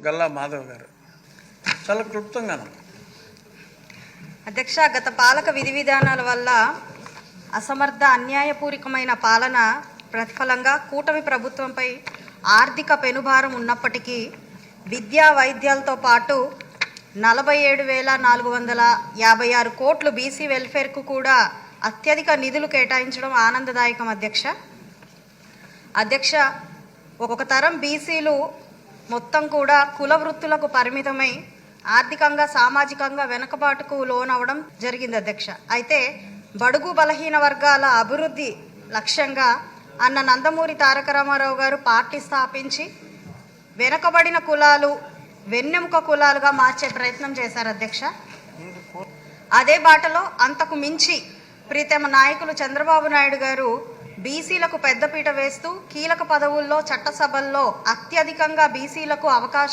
గల్లా మాధవ్ గారు చాలా క్లుప్తంగాను. అధ్యక్ష, గత పాలక విధి విధానాల వల్ల అసమర్థ అన్యాయపూరితమైన పాలన ప్రతిఫలంగా కూటమి ప్రభుత్వంపై ఆర్థిక పెనుభారం ఉన్నప్పటికీ విద్యా వైద్యాలతో పాటు 47,456 కోట్లు బీసీ వెల్ఫేర్కు కూడా అత్యధిక నిధులు కేటాయించడం ఆనందదాయకం. అధ్యక్ష, ఒక తరం బీసీలు మొత్తం కూడా కుల వృత్తులకు పరిమితమై ఆర్థికంగా సామాజికంగా వెనుకబాటుకు లోనవడం జరిగింది అధ్యక్ష. అయితే బడుగు బలహీన వర్గాల అభివృద్ధి లక్ష్యంగా అన్న నందమూరి తారక రామారావు గారు పార్టీ స్థాపించి వెనుకబడిన కులాలు వెన్నెముక కులాలుగా మార్చే ప్రయత్నం చేశారు అధ్యక్ష. అదే బాటలో అంతకు మించి ప్రీతమ నాయకులు చంద్రబాబు నాయుడు గారు బీసీలకు పెద్దపీట వేస్తూ కీలక పదవుల్లో చట్టసభల్లో అత్యధికంగా బీసీలకు అవకాశం